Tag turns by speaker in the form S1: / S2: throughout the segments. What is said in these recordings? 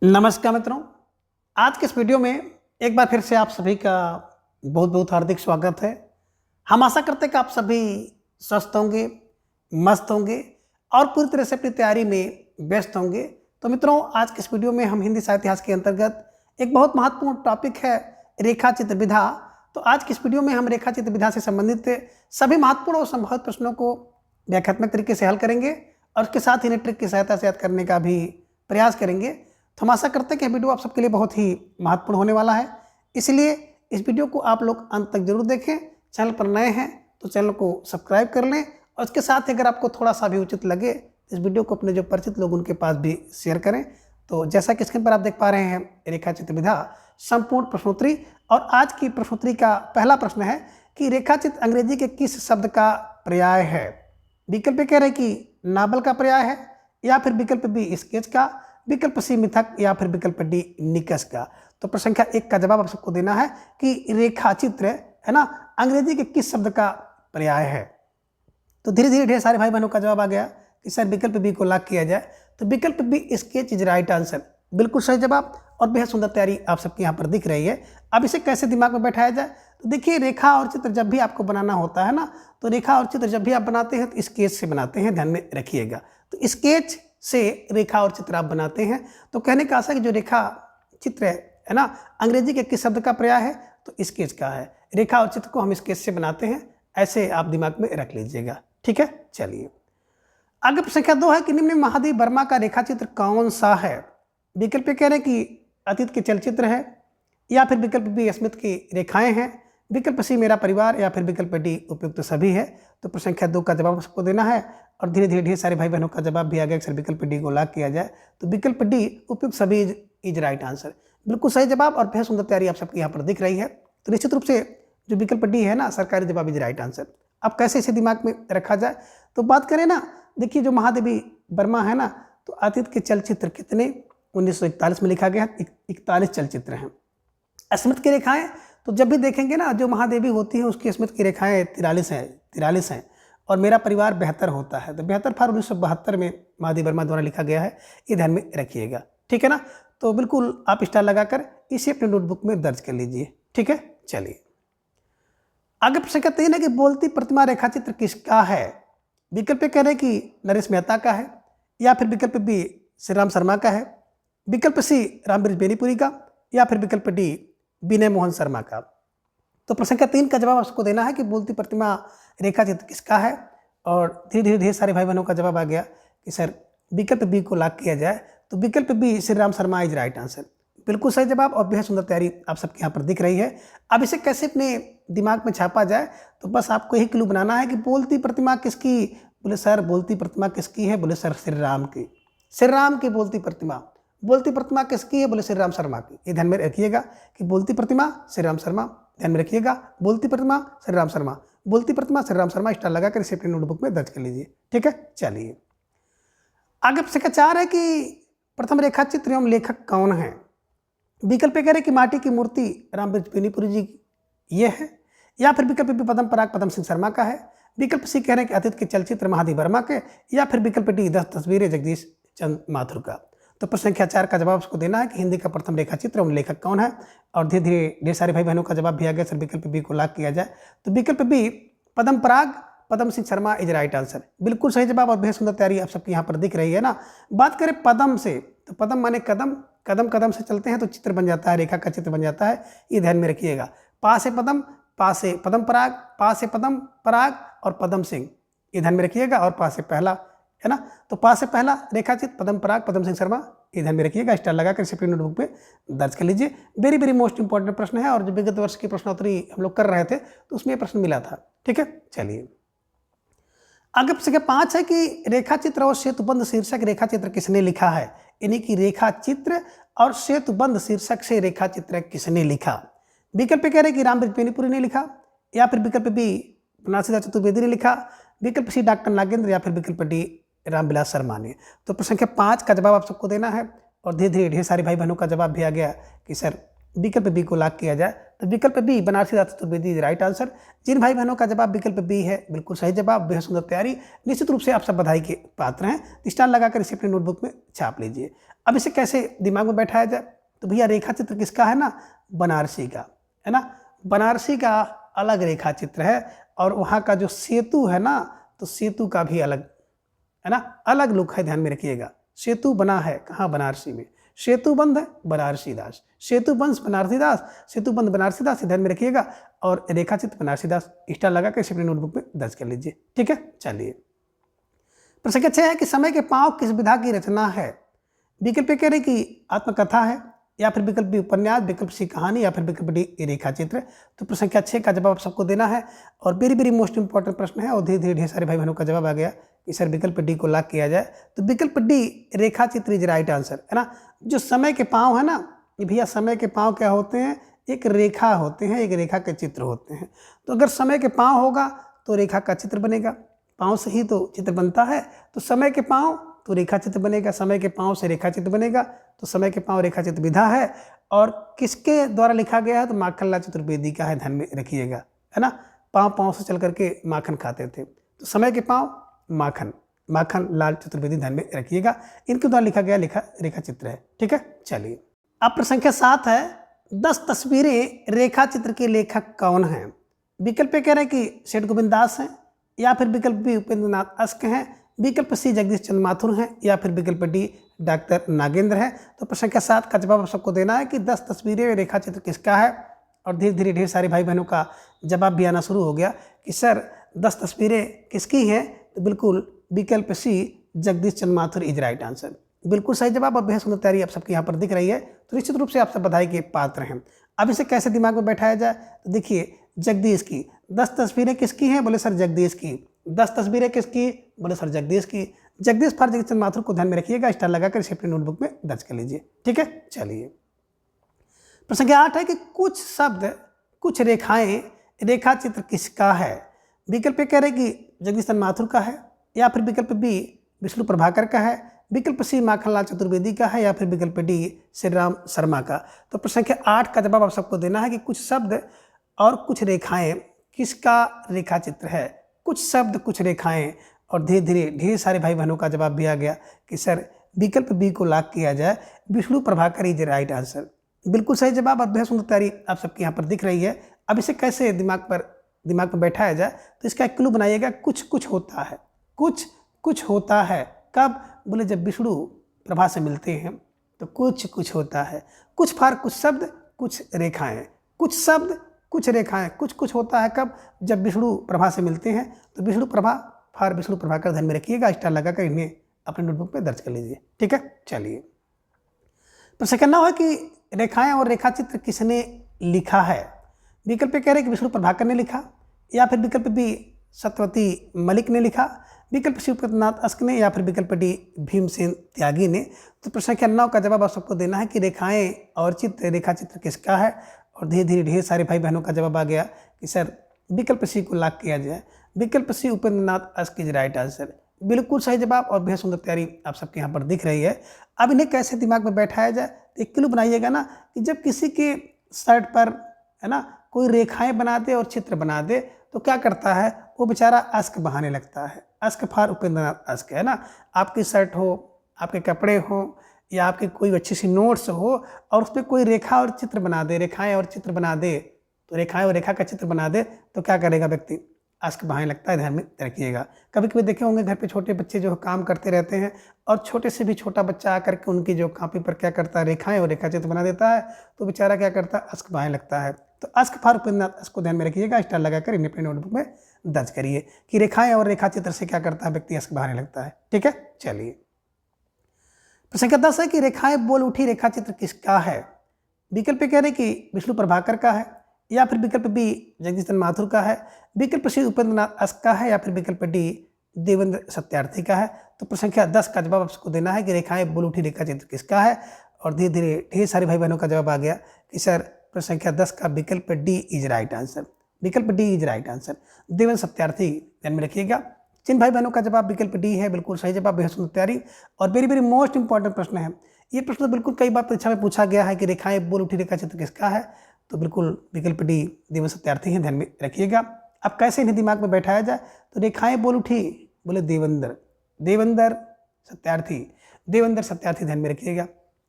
S1: नमस्कार मित्रों। आज के इस वीडियो में एक बार फिर से आप सभी का बहुत बहुत हार्दिक स्वागत है। हम आशा करते हैं कि आप सभी स्वस्थ होंगे, मस्त होंगे और पूरी तरह से अपनी तैयारी में व्यस्त होंगे। तो मित्रों, आज के इस वीडियो में हम हिंदी साहित्य इतिहास के अंतर्गत एक बहुत महत्वपूर्ण टॉपिक है रेखा चित्र विधा। तो आज की इस वीडियो में हम रेखा चित्र विधा से संबंधित सभी महत्वपूर्ण और संभावित प्रश्नों को व्याख्यात्मक तरीके से हल करेंगे और उसके साथ ही ट्रिक की सहायता से याद करने का भी प्रयास करेंगे। तो हम आशा करते हैं कि यह वीडियो आप सबके लिए बहुत ही महत्वपूर्ण होने वाला है, इसलिए इस वीडियो को आप लोग अंत तक जरूर देखें। चैनल पर नए हैं तो चैनल को सब्सक्राइब कर लें और उसके साथ ही अगर आपको थोड़ा सा भी उचित लगे तो इस वीडियो को अपने जो परिचित लोग उनके पास भी शेयर करें। तो जैसा कि स्क्रीन पर आप देख पा रहे हैं, रेखा चित्र विधा संपूर्ण प्रश्नोत्तरी, और आज की प्रश्नोत्तरी का पहला प्रश्न है कि रेखाचित्र अंग्रेजी के किस शब्द का पर्याय है। विकल्प कह रहे कि नावल का पर्याय है, या फिर विकल्प बी स्केच का, विकल्प सी मिथक, या फिर विकल्प डी निकष का। तो प्रश्न संख्या 1 का जवाब आप सबको देना है कि रेखाचित्र है ना अंग्रेजी के किस शब्द का पर्याय है। तो धीरे धीरे ढेर सारे भाई बहनों का जवाब आ गया कि सर विकल्प बी को लॉक किया जाए। तो विकल्प B sketch is right answer, बिल्कुल सही जवाब और बेहद सुंदर तैयारी आप सबके यहाँ पर दिख रही है। अब इसे कैसे दिमाग में बैठाया जाए, तो देखिए, रेखा और चित्र जब भी आपको बनाना होता है ना, तो रेखा और चित्र जब भी आप बनाते हैं तो स्केच से बनाते हैं, ध्यान में रखिएगा। तो स्केच से रेखा और चित्र आप बनाते हैं। तो कहने का आशा है कि जो रेखा चित्र है ना अंग्रेजी के किस शब्द का पर्याय है, तो स्केच का है। रेखा और चित्र को हम स्केच से बनाते हैं, ऐसे आप दिमाग में रख लीजिएगा, ठीक है। चलिए आगे प्रश्न संख्या 2 है कि निम्न में महादेव वर्मा का रेखा चित्र कौन सा है। विकल्प कह रहे हैं कि अतीत के चलचित्र है, या फिर विकल्प बी स्मृत की रेखाएं हैं, विकल्प सी मेरा परिवार, या फिर विकल्प डी उपयुक्त सभी है। तो प्रश्न संख्या 2 का जवाब सबको देना है और धीरे धीरे ढेर सारे भाई बहनों का जवाब भी आ गया। सर विकल्प डी को लॉक किया जाए, तो विकल्प डी उपयुक्त सभी इज राइट आंसर, बिल्कुल सही जवाब और बेहद सुंदर तैयारी आप सबके यहाँ पर दिख रही है। तो निश्चित रूप से जो विकल्प डी है ना सरकारी जवाब इज राइट आंसर। अब कैसे इसे दिमाग में रखा जाए, तो बात करें ना, देखिए जो महादेवी वर्मा है ना, तो अतीत के चलचित्र कितने 1941 में लिखा गया है, 41 चलचित्र हैं। स्मृत की रेखाएं तो जब भी देखेंगे ना, जो महादेवी होती है उसकी स्मृत की रेखाएं 43 हैं और मेरा परिवार 72 होता है। तो 72 फरवरी 1972 में महादेवी वर्मा द्वारा लिखा गया है, ये ध्यान में रखिएगा, ठीक है ना। तो बिल्कुल आप स्टार लगाकर इसे अपने नोटबुक में दर्ज कर लीजिए, ठीक है। चलिए आगे प्रश्न कहते हैं ना कि बोलती प्रतिमा रेखा चित्र किसका है। विकल्प कह रहे हैं कि नरेश मेहता का है, या फिर विकल्प बी श्री राम शर्मा का है, विकल्प सी रामबीर बेनीपुरी का, या फिर विकल्प डी विनय मोहन शर्मा का। तो प्रश्न संख्या 3 का जवाब आपको देना है कि बोलती प्रतिमा रेखा चित्र किसका है, और धीरे धीरे ढेर सारे भाई बहनों का जवाब आ गया कि सर विकल्प बी को लॉक किया जाए। तो विकल्प B Shri Ram Sharma is right answer, बिल्कुल सही जवाब और बेहद सुंदर तैयारी आप सबके यहाँ पर दिख रही है। अब इसे कैसे अपने दिमाग में छापा जाए, तो बस आपको यही क्लू बनाना है कि बोलती प्रतिमा किसकी। बोले सर बोलती प्रतिमा किसकी है, बोले सर श्री राम की, श्री राम की बोलती प्रतिमा। बोलती प्रतिमा किसकी है, बोले श्री राम शर्मा की। ये ध्यान में रखिएगा कि बोलती प्रतिमा श्री राम शर्मा, ध्यान में रखिएगा, बोलती प्रतिमा श्री राम शर्मा, बोलती प्रतिमा श्री राम शर्मा, स्टार लगाकर इसे अपनी नोटबुक में दर्ज कर लीजिए, ठीक है। चलिए आगे प्रश्न 4 है कि प्रथम रेखा चित्र एवं लेखक कौन है। विकल्प कह रहे कि माटी की मूर्ति रामबीर बेनीपुरी जी ये है, या फिर विकल्प बी पद्म पराग पद्म सिंह शर्मा का है, विकल्प सी कह रहे हैं कि अतीत के चलचित्र महादेव वर्मा के, या फिर विकल्प डी 10 तस्वीरें जगदीश चंद माथुर का। तो प्रश्न संख्या 4 का जवाब उसको देना है कि हिंदी का प्रथम रेखा चित्र एवं लेखक कौन है, और धीरे धीरे ढेर सारे भाई बहनों का जवाब भी आ गया। सर विकल्प बी को लॉक किया जाए, तो विकल्प B Padma Parag Padma Singh Sharma is right answer, बिल्कुल सही जवाब और बेहद सुंदर तैयारी आप सबके यहाँ पर दिख रही है ना। बात करें पद्म से, तो पद्म माने कदम, कदम कदम से चलते हैं तो चित्र बन जाता है, रेखा का चित्र बन जाता है, ये ध्यान में रखिएगा। पा से पद्म, पा से पद्म पराग, पा से पद्म पराग और पद्म सिंह, ये ध्यान में रखिएगा, और पा से पहला है ना, तो पा से पहला रेखा चित्र पद्म पराग पद्म सिंह शर्मा, ये ध्यान में रखिएगा, स्टार लगाकर इसे अपनी नोटबुक में दर्ज कर लीजिए। वेरी वेरी मोस्ट इंपॉर्टेंट प्रश्न है, और जो विगत वर्ष की प्रश्नोत्तरी हम लोग कर रहे थे तो उसमें ये प्रश्न मिला था, ठीक है। चलिए आगे प्रश्न 5 है कि रेखा चित्र और सेतुबंध शीर्षक रेखा चित्र किसने लिखा है। यानी कि रेखा चित्र और सेतुबंध शीर्षक से रेखा चित्र किसने लिखा। विकल्प कह रहे कि रामबीर बेनीपुरी ने लिखा, या फिर विकल्प बी बनारसीदास चतुर्वेदी ने लिखा, विकल्प सी डॉक्टर नागेंद्र, या फिर विकल्प डी रामविलास शर्मा ने। तो प्रश्न संख्या 5 का जवाब आप सबको देना है, और धीरे धीरे ढेर सारे भाई बहनों का जवाब भी आ गया कि सर विकल्प बी को लॉक किया जाए तो विकल्प B Banarsi Das Chaturvedi is right answer. जिन भाई बहनों का जवाब विकल्प बी है बिल्कुल सही जवाब, बेहद सुंदर तैयारी, निश्चित रूप से आप सब बधाई के पात्र हैं। स्टार लगाकर इसे अपनी नोटबुक में छाप लीजिए। अब इसे कैसे दिमाग में बैठाया जाए, तो भैया रेखा चित्र किसका है ना, बनारसी का है ना। बनारसी का अलग रेखा चित्र है और वहाँ का जो सेतु है ना, तो सेतु का भी अलग है ना, अलग लुक है, ध्यान में रखिएगा। सेतु बना है कहाँ, बनारसी में। सेतु बंद है बनारसी दास, सेतु बंश बनारसी दास, सेतु बंद बनारसी दास, ध्यान में रखिएगा। और रेखा चित्र बनारसी दास, स्टार लगा कर इसे अपनी नोटबुक में दर्ज कर लीजिए। ठीक है, चलिए प्रश्न संख्या 6 है कि समय के पांव किस विधा की रचना है। विकल्प कह रहे कि आत्मकथा है, या फिर विकल्प बी उपन्यास, विकल्प सी कहानी, या फिर विकल्प डी रेखा चित्र। तो प्रश्न संख्या 6 का जवाब सबको देना है और वेरी वेरी मोस्ट इंपॉर्टेंट प्रश्न है और धीरे धीरे ढेर सारे भाई बहनों का जवाब आ गया कि सर विकल्प डी को लॉक किया जाए। तो विकल्प डी रेखा चित्र इज राइट आंसर है ना। जो समय के पाँव है ना, ये भैया समय के पाँव क्या होते हैं, एक रेखा होते हैं, एक रेखा के चित्र होते हैं। तो अगर समय के पाँव होगा तो रेखा का चित्र बनेगा, पाँव से ही तो चित्र बनता है। तो समय के पाँव तो रेखा चित्र बनेगा, समय के पाँव से रेखा चित्र बनेगा। तो समय के पाँव रेखा चित्र विधा है और किसके द्वारा लिखा गया है, तो माखनलाल चतुर्वेदी का है, ध्यान में रखिएगा है ना। पाँव पाँव से चल करके माखन खाते थे, तो समय के पाँव माखन, माखनलाल चतुर्वेदी, ध्यान में रखिएगा। इनके द्वारा लिखा गया रेखा चित्र है। ठीक है, चलिए अब प्रश्न संख्या 7 है 10 तस्वीरें रेखा चित्र के लेखक कौन हैं। विकल्प कह रहे हैं कि सेठ गोविंद दास हैं, या फिर विकल्प बी उपेंद्र नाथ अस्क हैं, विकल्प सी जगदीश चंद्र माथुर हैं, या फिर विकल्प डी डॉक्टर नागेंद्र है। तो प्रश्न संख्या 7 का जवाब सबको देना है कि 10 तस्वीरें रेखा चित्र किसका है। और धीरे धीरे ढेर सारे भाई बहनों का जवाब भी आना शुरू हो गया कि सर 10 तस्वीरें किसकी हैं। तो बिल्कुल विकल्प सी जगदीश चंद्र माथुर इज राइट आंसर, बिल्कुल सही जवाब। और बेहद सुंदर तैयारी आप सबके यहाँ पर दिख रही है, तो निश्चित रूप से आप सब बधाई के पात्र हैं। अब इसे कैसे दिमाग में बैठाया जाए, तो देखिए जगदीश की 10 तस्वीरें किसकी हैं, बोले सर जगदीश की। 10 तस्वीरें किसकी, बोले सर जगदीश की। जगदीश फॉर जगदीश चंद्र माथुर को ध्यान में रखिएगा, स्टार लगाकर इसे अपनी नोटबुक में दर्ज कर लीजिए। ठीक है, चलिए प्रश्न संख्या 8 है कि कुछ शब्द कुछ रेखाएं रेखा चित्र किसका है। विकल्प कह रहे कि जगदीश चंद्र माथुर का है, या फिर विकल्प बी विष्णु प्रभाकर का है, विकल्प सी माखनलाल चतुर्वेदी का है, या फिर विकल्प डी श्री राम शर्मा का। तो प्रश्न संख्या 8 का जवाब आप सबको देना है कि कुछ शब्द और कुछ रेखाएं किसका रेखा चित्र है। कुछ शब्द कुछ रेखाएं, और धीरे धीरे ढेर सारे भाई बहनों का जवाब भी आ गया कि सर विकल्प बी को लॉक किया जाए, Vishnu Prabhakar is right answer, बिल्कुल सही जवाब। और बेहद सुंदर तैयारी आप सबके यहाँ पर दिख रही है। अब इसे कैसे दिमाग में बैठाया जाए, तो इसका एक क्लू बनाइएगा। कुछ कुछ होता है, कुछ कुछ होता है कब, बोले जब विष्णु प्रभा से मिलते हैं तो कुछ कुछ होता है। कुछ फार कुछ शब्द कुछ रेखाएं, कुछ शब्द कुछ रेखाएं, कुछ कुछ होता है कब, जब विष्णु प्रभा से मिलते हैं। तो विष्णु प्रभा फार विष्णु प्रभाकर, ध्यान में रखिएगा, स्टार लगाकर इन्हें अपने नोटबुक में दर्ज कर लीजिए। ठीक है, चलिए प्रश्न करना है कि रेखाएं और रेखा चित्र किसने लिखा है। विकल्प कह रहे हैं कि विष्णु प्रभाकर ने लिखा, या फिर विकल्प बी सत्यवती मलिक ने लिखा, विकल्प सी उपेंद्र नाथ अस्क ने, या फिर विकल्प डी भीमसेन त्यागी ने। तो प्रश्न संख्या 9 का जवाब आप सबको देना है कि रेखाएं और चित्र रेखा चित्र किसका है। और धीरे धीरे ढेर सारे भाई बहनों का जवाब आ गया कि सर विकल्प सी को लॉक किया जाए, विकल्प सी Upendra Nath ask is right answer, बिल्कुल सही जवाब। और बेहद सुंदर तैयारी आप सबके यहाँ पर दिख रही है। अब इन्हें कैसे दिमाग में बैठाया जाए, तो एक क्लू बनाइएगा ना कि जब किसी के शर्ट पर है ना कोई रेखाएं बना दे और चित्र बना दे, तो क्या करता है वो बेचारा अस्क बहाने लगता है। अस्क फार उपेंद्र नाथ अस्क है ना। आपकी शर्ट हो, आपके कपड़े हो, या आपके कोई अच्छी सी नोट्स हो और उस पर कोई रेखा और चित्र बना दे, रेखाएं और चित्र बना दे, तो रेखाएं और रेखा का चित्र बना दे, तो क्या करेगा व्यक्ति, अस्क बहाने लगता है, ध्यान में रखिएगा। कभी कभी देखे होंगे घर पे छोटे बच्चे जो काम करते रहते हैं और छोटे से भी छोटा बच्चा आकर के उनकी जो कॉपी पर क्या करता है, रेखाएं और रेखा चित्र बना देता है, तो बेचारा क्या करता है, अस्क बहाने लगता है। तो अस्क फार उपेंद्र नाथ अस्क को ध्यान में रखिएगा, स्टार लगाकर इन्हें अपने नोटबुक में दर्ज करिए कि रेखाएं और रेखा चित्र से क्या करता है व्यक्ति, अस्क बहाने लगता है। ठीक है, चलिए प्रश्न संख्या 10 है कि रेखाएं बोल उठी रेखा चित्र किसका है। विकल्प कह रहे कि विष्णु प्रभाकर का है, या फिर विकल्प बी जगदीश चंद्र माथुर का है, विकल्प सी उपेंद्र नाथ अस्क का है, या फिर विकल्प डी देवेंद्र सत्यार्थी का है। तो प्रश्न संख्या 10 का जवाब आपको देना है कि रेखाएं बोल उठी रेखा चित्र किसका है। और धीरे धीरे ढेर सारे भाई बहनों का जवाब आ गया कि सर प्रश्न संख्या 10 का विकल्प डी इज राइट आंसर, विकल्प D is right answer, Devendra Satyarthi, ध्यान में रखिएगा। जिन भाई बहनों का जवाब विकल्प डी है, बिल्कुल सही जवाब, बेहद सुंदर तैयारी। और वेरी वेरी मोस्ट इंपॉर्टेंट प्रश्न है, ये प्रश्न तो बिल्कुल कई बार परीक्षा में पूछा गया है कि रेखाएं बोल उठी रेखा चित्र किसका है, तो बिल्कुल विकल्प डी देवेंद्र सत्यार्थी हैं, ध्यान में रखिएगा। अब कैसे इन्हें दिमाग में बैठाया जाए, तो रेखाएं बोल उठी बोले देवेंद्र, देवेंद्र सत्यार्थी, देवेंद्र सत्यार्थी, ध्यान में रखिएगा।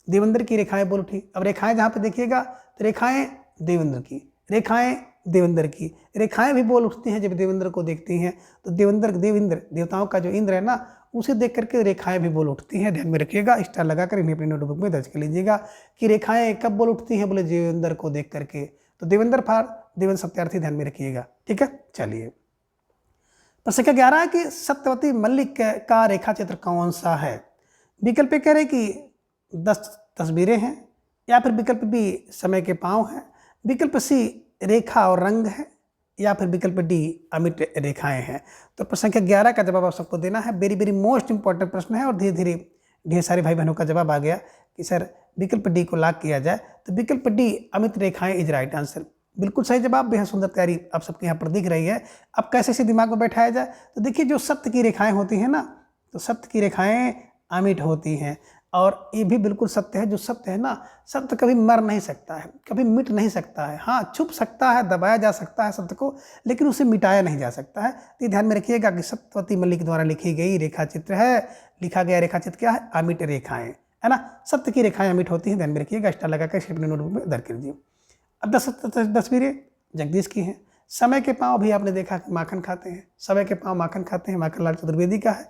S1: देवेंद्र की रेखाएं बोल उठी। अब रेखाएं जहाँ पे देखिएगा तो रेखाएं देवेंद्र की, रेखाएं देवेंद्र की, रेखाएं भी बोल उठती हैं जब देवेंद्र को देखती हैं, तो देवेंद्र देवताओं का जो इंद्र है ना, उसे देख करके रेखाएं भी बोल उठती हैं, ध्यान में रखिएगा। स्टार लगाकर इन्हें अपनी नोटबुक में दर्ज कर लीजिएगा कि रेखाएं कब बोल उठती हैं, बोले देवेंद्र को देख करके, तो देवेंद्र फार देवेंद्र सत्यार्थी, ध्यान में रखिएगा। ठीक है, चलिए प्रश्न संख्या 11 है कि सत्यवती मल्लिक का रेखा चित्र कौन सा है। विकल्प कह रहे कि 10 तस्वीरें हैं, या फिर विकल्प बी समय के पांव हैं, विकल्प सी रेखा और रंग है, या फिर विकल्प डी अमिट रेखाएं हैं। तो प्रश्न संख्या 11 का जवाब आप सबको देना है। वेरी वेरी मोस्ट इंपॉर्टेंट प्रश्न है और धीरे धीरे ढेर सारे भाई बहनों का जवाब आ गया कि सर विकल्प डी को लॉक किया जाए, तो विकल्प डी अमित रेखाएं इज राइट आंसर, बिल्कुल सही जवाब। बेहद सुंदर तैयारी आप सबके यहाँ पर दिख रही है। अब कैसे इसे दिमाग में बैठाया जाए, तो देखिए जो सत्य की रेखाएं होती हैं ना, तो सत्य की रेखाएं अमिट होती हैं, और ये भी बिल्कुल सत्य है। जो सत्य है ना, सत्य कभी मर नहीं सकता है, कभी मिट नहीं सकता है। हाँ, छुप सकता है, दबाया जा सकता है सत्य को, लेकिन उसे मिटाया नहीं जा सकता है। तो ये ध्यान में रखिएगा कि सत्यवती मल्लिक द्वारा लिखी गई रेखा चित्र है, लिखा गया रेखा चित्र क्या है, अमिट रेखाएं, है ना। सत्य की रेखाएं अमिट होती हैं, ध्यान में रखिएगा। स्टार लगाकर इसे अपने नोटबुक में दर्ज कीजिए। अब 10 तस्वीरें जगदीश की हैं। समय के पाँव भी आपने देखा कि माखन खाते हैं, समय के पाँव माखन खाते हैं, माखन लाल चतुर्वेदी का है।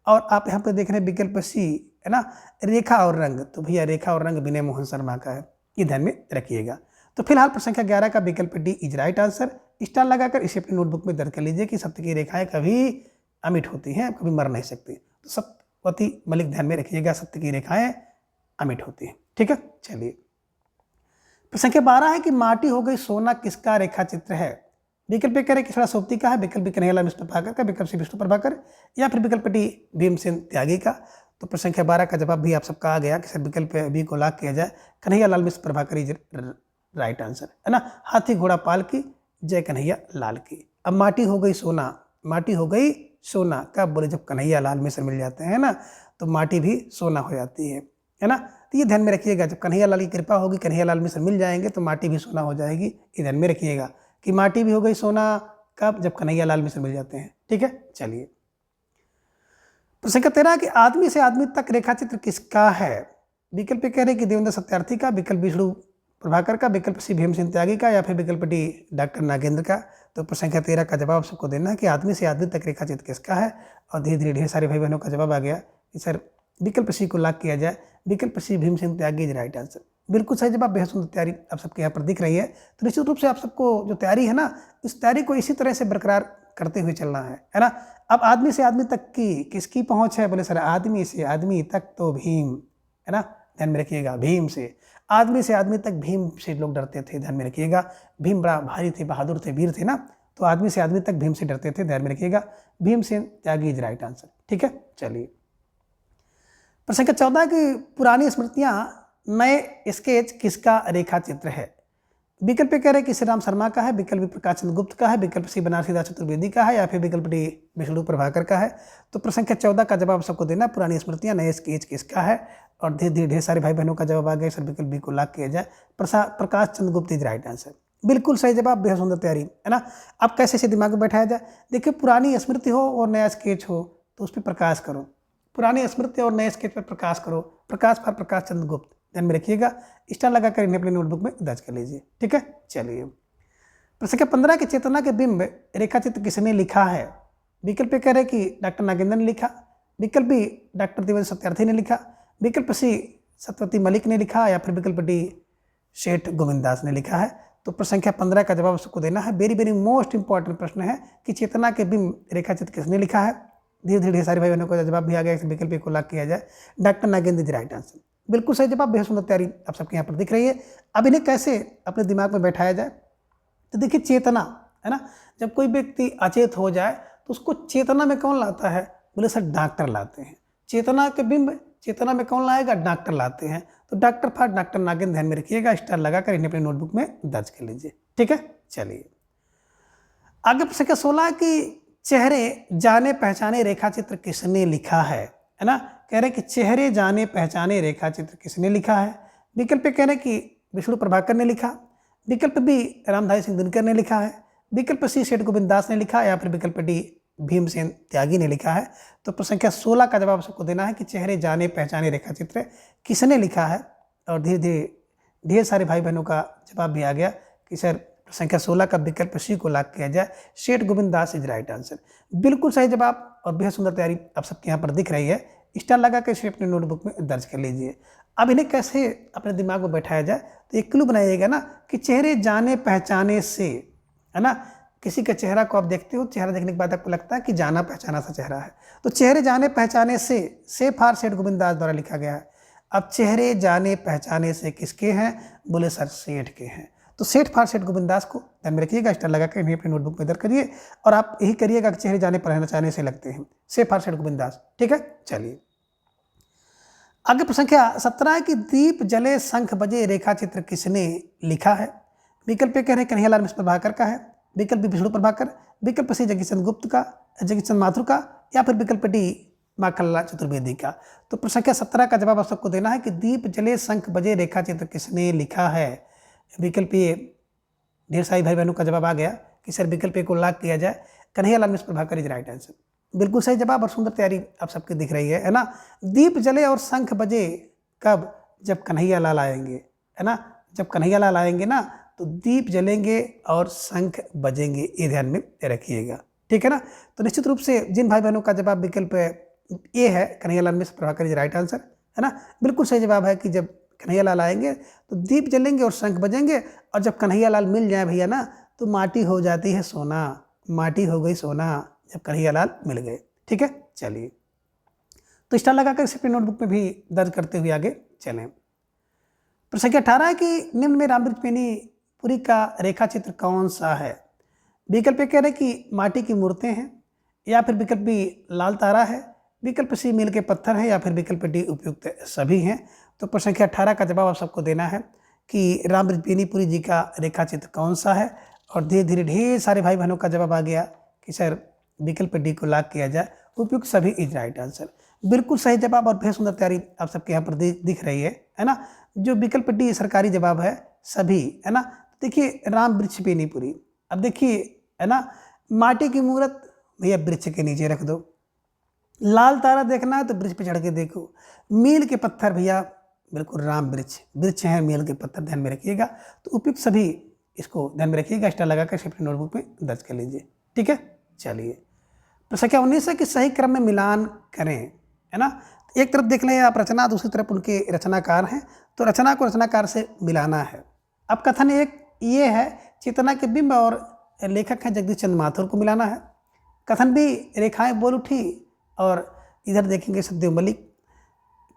S1: और आप यहाँ पर देख रहे हैं विकल्प सी, है ना, रेखा और रंग, तो भैया रेखा और रंग विनय मोहन शर्मा का है, ये ध्यान में रखिएगा। तो फिलहाल प्रश्न संख्या 11 का विकल्प D is right answer. Star लगाकर इसे अपनी नोटबुक में दर्ज कर लीजिए कि सत्य की रेखाएं कभी अमिट होती हैं, कभी मर नहीं सकती। तो सत्यवती मल्लिक ध्यान में रखिएगा, सत्य की रेखाएं अमिट होती हैं। ठीक है, चलिए प्रश्न संख्या 12 है कि माटी हो गई सोना किसका रेखा चित्र है। विकल्प करें कि सोप्ती का है, विकल्प कन्हैयालाल मिश्र प्रभाकर का, विकल्प सी विष्णु प्रभाकर, या फिर विकल्प डी भीमसेन त्यागी का। तो प्रश्न संख्या 12 का जवाब भी आप सबका आ गया कि सर विकल्प बी को लॉक किया जाए, कन्हैयालाल मिश्र प्रभाकर इज राइट आंसर, है ना। हाथी घोड़ा पाल की, जय कन्हैया लाल की। अब माटी हो गई सोना, माटी हो गई सोना कब, बोले जब कन्हैयालाल मिश्र मिल जाते हैं ना, तो माटी भी सोना हो जाती है ना। तो ये ध्यान में रखिएगा, जब कन्हैयालाल की कृपा होगी, कन्हैयालाल मिश्र मिल जाएंगे, तो माटी भी सोना हो जाएगी। ये ध्यान में रखिएगा कि माटी भी हो गई सोना कब, जब कन्हैयालाल मिश्र मिल जाते हैं। ठीक है, चलिए प्रश्न संख्या 13 कि आदमी से आदमी तक रेखा चित्र किसका है। विकल्प कह रहे कि देवेंद्र सत्यार्थी का, विकल्प विष्णु प्रभाकर का, विकल्प सी भीमसेन त्यागी का, या फिर विकल्प डी डॉक्टर नागेंद्र का। तो प्रश्न संख्या 13 का जवाब सबको देना है कि आदमी से आदमी तक रेखा चित्र किसका है, और धीरे धीरे ढेर सारे भाई बहनों का जवाब आ गया कि सर विकल्प सी को लॉक किया जाए, विकल्प सी भीमसेन त्यागी इज राइट आंसर, बिल्कुल सही जवाब। बेहद सुंदर तैयारी आप सबके यहाँ पर दिख रही है। तो निश्चित रूप से आप सबको जो तैयारी है ना, इस तैयारी को इसी तरह से बरकरार करते हुए चलना है ना। अब आदमी से आदमी तक की किसकी पहुंच है, बोले सर आदमी से आदमी तक तो भीम, है ना, ध्यान में रखिएगा। भीम से आदमी से आदमी तक, भीम से लोग डरते थे, ध्यान में रखिएगा। भीम बड़ा भारी थे, बहादुर थे, वीर थे ना, तो आदमी से आदमी तक भीम से डरते थे, ध्यान में रखिएगा। भीमसेन त्यागी इज राइट आंसर। ठीक है, चलिए प्रश्न संख्या 14 की पुरानी स्मृतियां नए स्केच किसका रेखा चित्र है। विकल्प कह रहे कि श्री राम शर्मा का है, विकल्प प्रकाश चंद्र गुप्त का है, विकल्प सी बनारसी दास चतुर्वेदी का है, या फिर विकल्प डी विष्णु प्रभाकर का है। तो प्रश्न संख्या 14 का जवाब सबको देना, पुरानी स्मृतियां नए स्केच किसका है, और धीरे धीरे ढेर सारे भाई बहनों का जवाब आ गया, सर विकल्प बी को लॉक किया जाए, प्रकाश चंद्र गुप्त इज राइट आंसर, बिल्कुल सही जवाब। बेहद सुंदर तैयारी, है ना। अब कैसे इसे दिमाग में बैठाया जाए, देखिए पुरानी स्मृति हो और नया स्केच हो, तो उस पर प्रकाश करो, पुरानी स्मृति और नए स्केच पर प्रकाश करो, प्रकाश पर प्रकाश चंद्र गुप्त, ध्यान में रखिएगा। स्टार लगाकर इन्हें अपनी नोटबुक में दर्ज कर लीजिए। ठीक है, चलिए प्रश्न संख्या 15 के चेतना के बिंब रेखा चित्र किसने लिखा है। विकल्प कह रहे कि डॉक्टर नागेंद्र ने लिखा, विकल्प बी डॉक्टर देवेंद्र सत्यार्थी ने लिखा, विकल्प सी सत्यवती मल्लिक ने लिखा, या फिर विकल्प डी सेठ गोविंद दास ने लिखा है। तो प्रश्न संख्या 15 का जवाब सबको देना है। वेरी वेरी मोस्ट इंपॉर्टेंट प्रश्न है कि चेतना के बिंब रेखा चित्र किसने लिखा है। धीरे धीरे सारे भाई बहनों का जवाब भी आ गया, विकल्प को लॉक किया जाए, doctor Nagendra is right answer, बिल्कुल सही जवाब। बेहद सुंदर तैयारी आप सबके यहाँ पर दिख रही है। अब इन्हें कैसे अपने दिमाग में बैठाया जाए, तो देखिए चेतना, है ना, जब कोई व्यक्ति अचेत हो जाए तो उसको चेतना में कौन लाता है, बोले सर डॉक्टर लाते हैं। चेतना के बिंब चेतना में कौन लाएगा, डॉक्टर लाते हैं। तो डॉक्टर फॉर डॉक्टर नागेंद्र ध्यान में रखिएगा, स्टार लगाकर इन्हें अपनी नोटबुक में दर्ज कर लीजिए। ठीक है, चलिए आगे प्रश्न 16 की चेहरे जाने पहचाने रेखा चित्र किसने लिखा है। है ना। कह रहे कि चेहरे जाने पहचाने रेखा चित्र किसने लिखा है। विकल्प ए कह रहे कि विष्णु प्रभाकर ने लिखा, विकल्प बी रामधारी सिंह दिनकर ने लिखा है, विकल्प सी सेठ गोविंद दास ने लिखा, या फिर विकल्प डी भीमसेन त्यागी ने लिखा है। तो प्रश्न संख्या 16 का जवाब सबको देना है कि चेहरे जाने पहचाने रेखा चित्र किसने लिखा है। और धीरे धीरे ढेर सारे भाई बहनों का जवाब भी आ गया कि सर संख्या 16 का विकल्प सी को लॉक किया जाए, सेठ Govind Das is right answer. बिल्कुल सही जवाब और बेहद सुंदर तैयारी आप सबके यहाँ पर दिख रही है। स्टार लगा कर इसे अपने नोटबुक में दर्ज कर लीजिए। अब इन्हें कैसे अपने दिमाग में बैठाया जाए, तो एक क्लू बनाइएगा ना कि चेहरे जाने पहचाने से, है ना। किसी का चेहरा को आप देखते हो, चेहरा देखने के बाद आपको लगता है कि जाना पहचाना सा चेहरा है, तो चेहरे जाने पहचाने से फार सेठ गोविंद दास द्वारा लिखा गया है। अब चेहरे जाने पहचाने से किसके हैं, बोले सर सेठ के हैं। तो सेठ फार सेठ गोविंद दास को ध्यान में रखिएगा, स्टार लगा कर इन्हें अपनी नोटबुक में दर्ज करिए और आप यही करिएगा कि चेहरे जाने पहचाने से लगते हैं, सेठ फार सेठ गोविंद दास। ठीक है, चलिए आगे प्रश्न संख्या 17 है कि दीप जले शंख बजे रेखा चित्र किसने लिखा है। विकल्प ए कह रहे हैं कन्हैयालाल मिश्र प्रभाकर का है, विकल्प बी विष्णु प्रभाकर, विकल्प सी जगदीश चंद्र गुप्त का, जगदीश चंद्र माथुर का, या फिर विकल्प डी माखनलाल चतुर्वेदी का। तो प्रश्न संख्या 17 का जवाब आप सबको देना है कि दीप जले शंख बजे रेखा चित्र किसने लिखा है। विकल्प ए, ढेर सारे भाई बहनों का जवाब आ गया कि सर विकल्प ए को लॉक किया जाए, कन्हैयालाल मिश्र प्रभाकर इज राइट आंसर। बिल्कुल सही जवाब और सुंदर तैयारी आप सबकी दिख रही है ना। दीप जले और शंख बजे कब, जब कन्हैयालाल आएंगे, है ना। जब कन्हैयालाल आएंगे ना तो दीप जलेंगे और शंख बजेंगे, ये ध्यान में रखिएगा। ठीक है ना। तो निश्चित रूप से जिन भाई बहनों का जवाब विकल्प ए है कन्हैयालाल मिश्र प्रभाकर इज राइट आंसर, है ना। बिल्कुल सही जवाब है कि जब कन्हैयालाल आएंगे तो दीप जलेंगे और शंख बजेंगे, और जब कन्हैयालाल मिल जाए भैया ना तो माटी हो जाती है सोना, माटी हो गई सोना जब कन्हैयालाल मिल गए। ठीक है, चलिए तो स्टार लगाकर इसे अपनी नोटबुक में भी दर्ज करते हुए आगे चलें। प्रश्न संख्या 18 है कि निम्न में रामबृजपेनीपुरी का रेखा चित्र कौन सा है। विकल्प कह रहे कि माटी की मूर्तें हैं, या फिर विकल्प बी लाल तारा है, विकल्प सी मील के पत्थर है, या फिर विकल्प डी उपयुक्त सभी हैं। तो प्रश्न संख्या 18 का जवाब आप सबको देना है कि रामबृजपेनीपुरी जी का रेखा चित्र कौन सा है। और धीरे धीरे ढेर सारे भाई बहनों का जवाब आ गया कि सर विकल्प डी को लॉक किया जाए, उपयुक्त सभी इज राइट आंसर। बिल्कुल सही जवाब और बेहद सुंदर तैयारी आप सबके यहाँ पर दिख रही है ना। जो विकल्प डी सरकारी जवाब है सभी, है ना। देखिए रामबृजपेनीपुरी, अब देखिए है ना, माटी की मूर्त भैया वृक्ष के नीचे रख दो, लाल तारा देखना है तो वृक्ष पे चढ़ के देखो, मील के पत्थर भैया बिल्कुल राम वृक्ष है, मील के पत्थर ध्यान में रखिएगा। तो उपयुक्त सभी इसको ध्यान में रखिएगा, स्टार लगाकर अपनी नोटबुक में दर्ज कर लीजिए। ठीक है, चलिए प्रश्न संख्या 19 है कि सही क्रम में मिलान करें, है ना। एक तरफ देख लें आप रचना, दूसरी तरफ उनके रचनाकार हैं, तो रचना को रचनाकार से मिलाना है। अब कथन एक ये है चेतना के बिंब और लेखक हैं जगदीश चंद्र माथुर को मिलाना है। कथन बी रेखाएं बोल उठी और इधर देखेंगे सतदेव मलिक।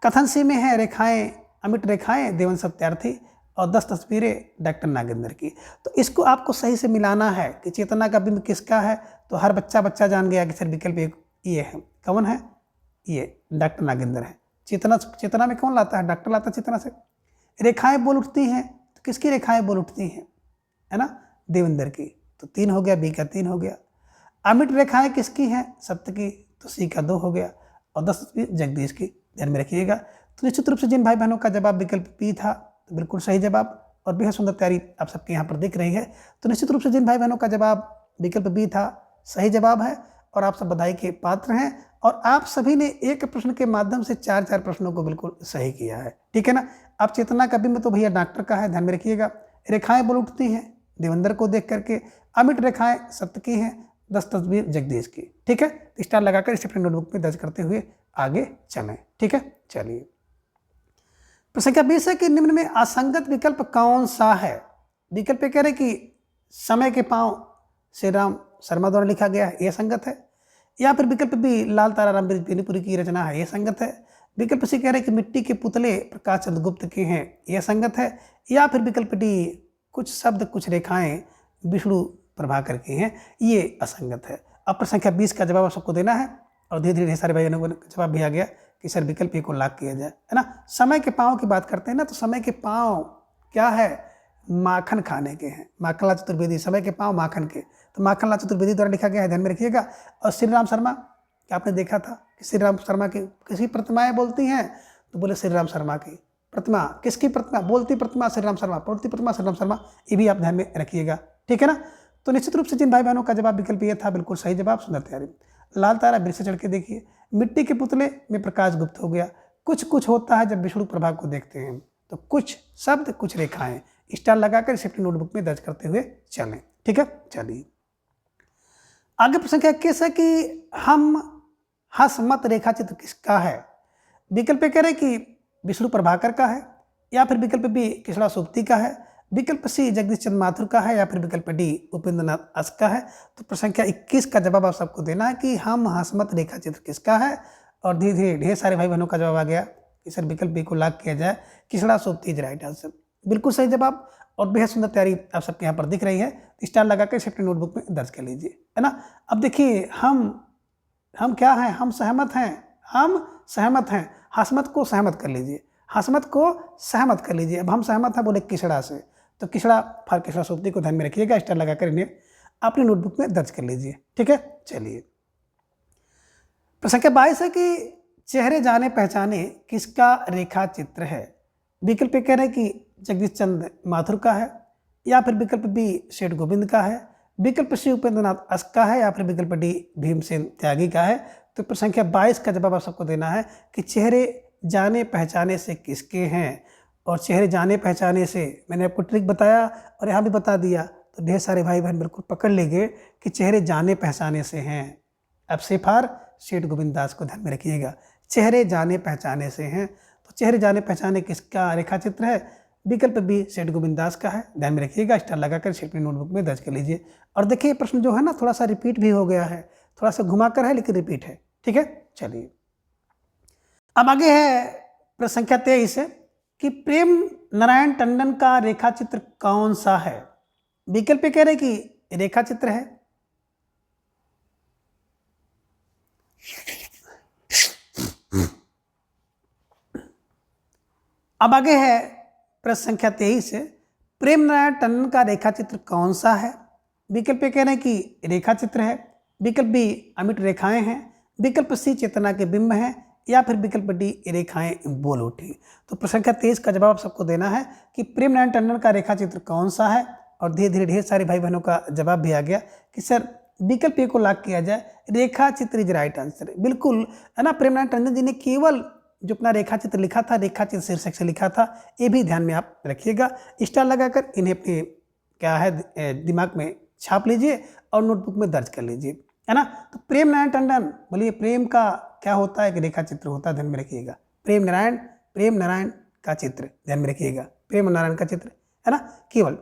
S1: कथन सी में है रेखाएं अमिट रेखाएं देवन सत्यार्थी और 10 तस्वीरें डॉक्टर नागेंद्र की। तो इसको आपको सही से मिलाना है कि चेतना का बिंब किसका है। तो हर बच्चा जान गया कि सर विकल्प एक ये है, कौन है, ये डॉक्टर नागेंद्र है। चेतना में कौन लाता है, डॉक्टर लाता है चेतना से। रेखाएं बोल उठती हैं, तो किसकी रेखाएं बोल उठती हैं, है ना, देवेंद्र की। तो 3 हो गया, बी का 3 हो गया। अमिट रेखाएं किसकी हैं, सत्य की, तो सी का 2 हो गया। और 10 तस्वीर जगदीश की, ध्यान में रखिएगा। तो निश्चित रूप से जिन भाई बहनों का जवाब विकल्प बी था तो बिल्कुल सही जवाब और बेहद सुंदर तैयारी आप सबके यहाँ पर दिख रही है। तो निश्चित रूप से जिन भाई बहनों का जवाब विकल्प बी था सही जवाब है और आप सब बधाई के पात्र हैं। और आप सभी ने एक प्रश्न के माध्यम से 4 प्रश्नों को बिल्कुल सही किया है। ठीक है ना। अब चेतना का बिंब तो भैया डॉक्टर का है, ध्यान में रखिएगा। रेखाएं बोल उठती हैं देवेंद्र को देख करके, अमिट रेखाएं सत्य की हैं, 10 तस्वीर जगदीश की। ठीक है, तो स्टार लगाकर इसे अपनी नोटबुक में दर्ज करते हुए आगे चलें। ठीक है, चलिए प्रश्न संख्या 20 है कि निम्न में असंगत विकल्प कौन सा है। विकल्प कह रहे कि समय के पांव श्री राम शर्मा द्वारा लिखा गया है, यह संगत है। या फिर विकल्प बी लाल तारा रामबृजपेनीपुरी की रचना है, यह संगत है। विकल्प सी कह रहे कि मिट्टी के पुतले प्रकाश चंद्र गुप्त के हैं, यह संगत है। या फिर विकल्प डी कुछ शब्द कुछ रेखाएं विष्णु प्रभाकर की हैं, ये असंगत है। अब प्रश्न संख्या 20 का जवाब सबको देना है और धीरे धीरे सारे भाइयों को जवाब भी आ गया कि सर विकल्प ए को लॉक किया जाए, है ना। समय के पाँव की बात करते हैं ना, तो समय के पाँव क्या है, माखन खाने के हैं। माखनलाल चतुर्वेदी, समय के पाँव माखन के, तो माखनलाल चतुर्वेदी द्वारा लिखा गया है, ध्यान में रखिएगा। और श्री राम शर्मा कि आपने देखा था कि श्री राम शर्मा की किसी प्रतिमाएं बोलती हैं, तो बोले श्री राम शर्मा की प्रतिमा। किसकी प्रतिमा? बोलती प्रतिमा श्री राम शर्मा, बोलती प्रतिमा श्री राम शर्मा। ये भी आप ध्यान में रखिएगा, ठीक है ना। तो निश्चित रूप से जिन भाई बहनों का जवाब विकल्प ये था, बिल्कुल सही जवाब, सुंदर तैयारी। लाल तारा बिर से चढ़ के देखिए, मिट्टी के पुतले में प्रकाश गुप्त हो गया, कुछ कुछ होता है जब विष्णु प्रभा को देखते हैं। तो कुछ शब्द कुछ रेखाएं, स्टार लगाकर इसे अपनी नोटबुक में दर्ज करते हुए चलें, ठीक है। चलिए आगे प्रश्न संख्या 21 है कि हम हसमत रेखा चित्र किसका है? विकल्प कह रहे कि विष्णु प्रभाकर का है, या फिर विकल्प बी किसड़ा सोबती का है, विकल्प सी जगदीश चंद्र माथुर का है, या फिर विकल्प डी उपेंद्र नाथ अस का है। तो प्रश्न संख्या 21 का जवाब आप सबको देना है कि हम हसमत रेखा चित्र किसका है। और धीरे धीरे ढेर सारे भाई बहनों का जवाब आ गया कि सर विकल्प बी को लॉक किया जाए, किसड़ा सोबती इज राइट आंसर, बिल्कुल सही जवाब। और बेहद सुंदर तैयारी आप सबके यहाँ पर दिख रही है, स्टार लगाकर इसे अपनी नोटबुक में दर्ज कर लीजिए, है ना। अब देखिए हम क्या हैं? हम सहमत हैं, हम सहमत हैं। हसमत को सहमत कर लीजिए, हसमत को सहमत कर लीजिए। अब हम सहमत हैं बोले किसड़ा से, तो किसड़ा फॉर किसड़ा सोबती को ध्यान में रखिएगा, स्टार लगाकर इन्हें अपनी नोटबुक में दर्ज कर लीजिए, ठीक है। चलिए प्रश्न संख्या 22 है कि चेहरे जाने पहचाने किसका रेखा चित्र है? विकल्प कह रहे हैं कि जगदीश चंद्र माथुर का है, या फिर विकल्प बी सेठ गोविंद का है, विकल्प सी उपेंद्र नाथ अस का है, या फिर विकल्प डी भीमसेन त्यागी का है। तो प्रश्न संख्या 22 का जवाब आप सबको देना है कि चेहरे जाने पहचाने से किसके हैं। और चेहरे जाने पहचाने से मैंने आपको ट्रिक बताया और यहाँ भी बता दिया, तो ढेर सारे भाई बहन बिल्कुल पकड़ लेंगे कि चेहरे जाने पहचाने से हैं। अब से फार सेठ गोविंद दास को ध्यान में रखिएगा, चेहरे जाने पहचाने से हैं। तो चेहरे जाने पहचाने किसका रेखा चित्र है? विकल्प बी सेठ गोविंद दास का है, ध्यान में रखिएगा, स्टार लगाकर सेठ अपनी नोटबुक में दर्ज कर लीजिए। और देखिए प्रश्न जो है ना थोड़ा सा रिपीट भी हो गया है, थोड़ा सा घुमाकर है लेकिन रिपीट है, ठीक है। चलिए अब आगे है प्रश्न संख्या 23 है कि प्रेम नारायण टंडन का रेखा चित्र कौन सा है? विकल्प कह रहे कि रेखा चित्र है, अब आगे है प्रश्न संख्या 23 है प्रेम नारायण टंडन का रेखा चित्र कौन सा है? विकल्प कह रहे हैं कि रेखा चित्र है, विकल्प बी अमिट रेखाएं हैं, विकल्प सी चेतना के बिंब हैं, या फिर विकल्प डी रेखाएं बोल उठी। तो प्रश्न संख्या 23 का जवाब सबको देना है कि प्रेम नारायण टंडन का रेखा चित्र कौन सा है। और धीरे धीरे ढेर सारे भाई बहनों का जवाब भी आ गया कि सर विकल्प ए को लॉक किया जाए, रेखा चित्र इज राइट आंसर, बिल्कुल, है ना। प्रेम नारायण टंडन जी ने केवल जो अपना रेखा चित्र लिखा था, रेखा चित्र शीर्षक से लिखा था, ये भी ध्यान में आप रखिएगा। स्टार लगाकर इन्हें अपने क्या है दिमाग में छाप लीजिए और नोटबुक में दर्ज कर लीजिए, है ना। तो प्रेम नारायण टंडन, बोलिए प्रेम का क्या होता है? कि रेखा चित्र होता है, ध्यान में रखिएगा। प्रेम नारायण का चित्र, ध्यान में रखिएगा, प्रेम नारायण का चित्र, है ना, केवल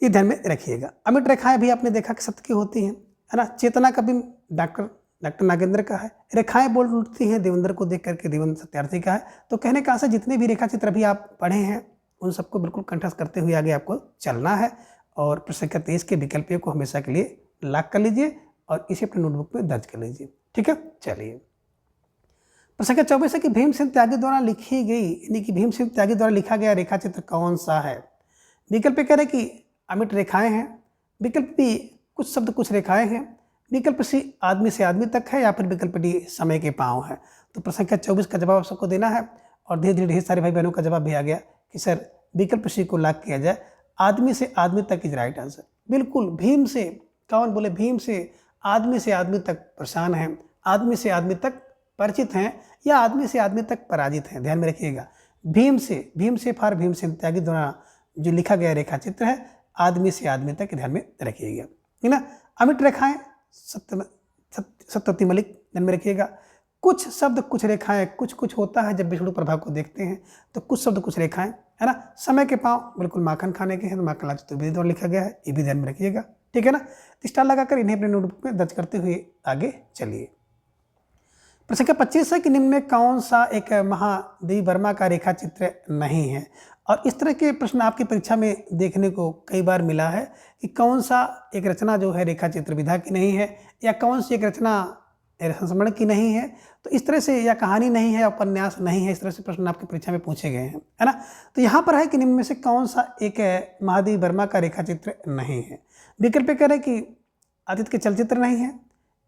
S1: ये ध्यान में रखिएगा। अमिट रेखाएं भी आपने देखा कि सत्य की होती हैं, है ना। चेतना का बिंब डॉक्टर नागेंद्र का है, रेखाएं बोल उठती हैं देवेंद्र को देख करके देवेंद्र सत्यार्थी का है। तो कहने का आशा जितने भी रेखा चित्र अभी आप पढ़े हैं उन सबको बिल्कुल कंठस्थ करते हुए आगे आपको चलना है। और प्रश्न संख्या 23 के विकल्प को हमेशा के लिए लॉक कर लीजिए और इसे अपने नोटबुक में दर्ज कर लीजिए, ठीक है। चलिए प्रश्न संख्या 24 है कि भीमसेन त्यागी द्वारा लिखी गई, यानी कि भीमसेन त्यागी द्वारा लिखा गया रेखा चित्र कौन सा है? विकल्प कह रहे कि अमिट रेखाएं हैं, विकल्प बी कुछ शब्द कुछ रेखाएं हैं, विकल्प सी आदमी से आदमी तक है, या फिर विकल्प डी समय के पांव है। तो प्रश्न संख्या 24 का जवाब सबको देना है। और धीरे धीरे ढेर सारे भाई बहनों का जवाब भी आ गया कि सर विकल्प सी को लॉक किया जाए, आदमी से आदमी तक इज राइट आंसर, बिल्कुल। भीम से कौन? बोले भीम से आदमी तक परेशान हैं, आदमी से आदमी तक परिचित हैं, या आदमी से आदमी तक पराजित हैं, ध्यान में रखिएगा। भीम से फॉर भीमसेन त्यागी द्वारा जो लिखा गया रेखा चित्र है, आदमी से आदमी तक ध्यान में रखिएगा, है ना। अमिट रेखाएं सत्यवती मलिक, ध्यान में रखिएगा। कुछ शब्द कुछ रेखाएं, कुछ कुछ होता है जब विष्णु प्रभा को देखते हैं, तो कुछ शब्द कुछ रेखाएं, है ना। समय के पांव बिल्कुल माखन खाने के हैं, तो माखन लाल चतुर्वेदी द्वारा लिखा गया है, ये भी ध्यान में रखिएगा, ठीक है ना। स्टार लगाकर इन्हें अपने नोटबुक में दर्ज करते हुए आगे चलिए। प्रश्न संख्या 25 है कि निम्न में कौन सा एक महादेवी वर्मा का रेखा चित्र नहीं है? और इस तरह के प्रश्न आपकी परीक्षा में देखने को कई बार मिला है कि कौन सा एक रचना जो है रेखा चित्र विधा की नहीं है, या कौन सी एक रचना संस्मरण की नहीं है। तो इस तरह से, या कहानी नहीं है, उपन्यास नहीं है, इस तरह से प्रश्न आपकी परीक्षा में पूछे गए हैं, है ना। तो यहाँ पर है कि निम्न में से कौन सा एक महादेवी वर्मा का रेखा चित्र नहीं है? विकल्प कह रहे कि आदित्य के चलचित्र नहीं है,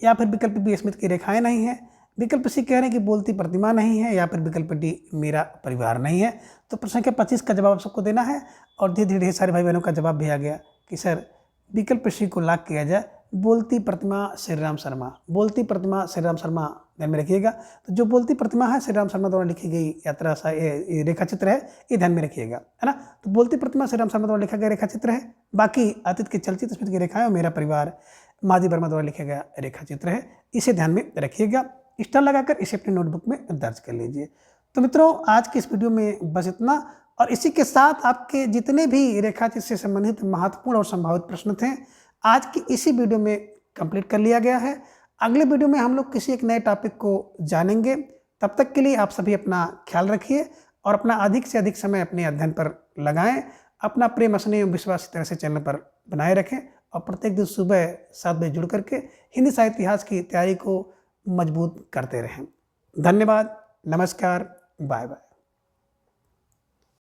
S1: या फिर विकल्प बी स्मिथ की रेखाएं नहीं है, विकल्प सी कह रहे हैं कि बोलती प्रतिमा नहीं है, या फिर विकल्प डी मेरा परिवार नहीं है। तो प्रश्न संख्या 25 का जवाब सबको देना है और धीरे धीरे ढेर सारे भाई बहनों का जवाब भी आ गया कि सर विकल्प सी को लॉक किया जाए, बोलती प्रतिमा श्री राम शर्मा। बोलती प्रतिमा श्री राम शर्मा ध्यान में रखिएगा। तो जो बोलती प्रतिमा है श्री राम शर्मा द्वारा लिखी गई यात्रा रेखा चित्र है, ये ध्यान में रखिएगा, है ना। तो बोलती प्रतिमा श्री राम शर्मा द्वारा लिखा गया रेखा चित्र है। बाकी अतीत के चलचित्र स्मृति की रेखाएं और मेरा परिवार मादी वर्मा द्वारा लिखा गया रेखा चित्र है, इसे ध्यान में रखिएगा। स्टार लगाकर इसे अपने नोटबुक में दर्ज कर लीजिए। तो मित्रों आज की इस वीडियो में बस इतना, और इसी के साथ आपके जितने भी रेखाचित्र से संबंधित महत्वपूर्ण और संभावित प्रश्न थे आज की इसी वीडियो में कंप्लीट कर लिया गया है। अगले वीडियो में हम लोग किसी एक नए टॉपिक को जानेंगे। तब तक के लिए आप सभी अपना ख्याल रखिए और अपना अधिक से अधिक समय अपने अध्ययन पर लगाएं। अपना प्रेम, स्नेह एवं विश्वास इस तरह से चैनल पर बनाए रखें और प्रत्येक दिन सुबह 7 बजे जुड़ करके हिंदी साहित्य इतिहास की तैयारी को मजबूत करते रहें। धन्यवाद, नमस्कार, बाय बाय।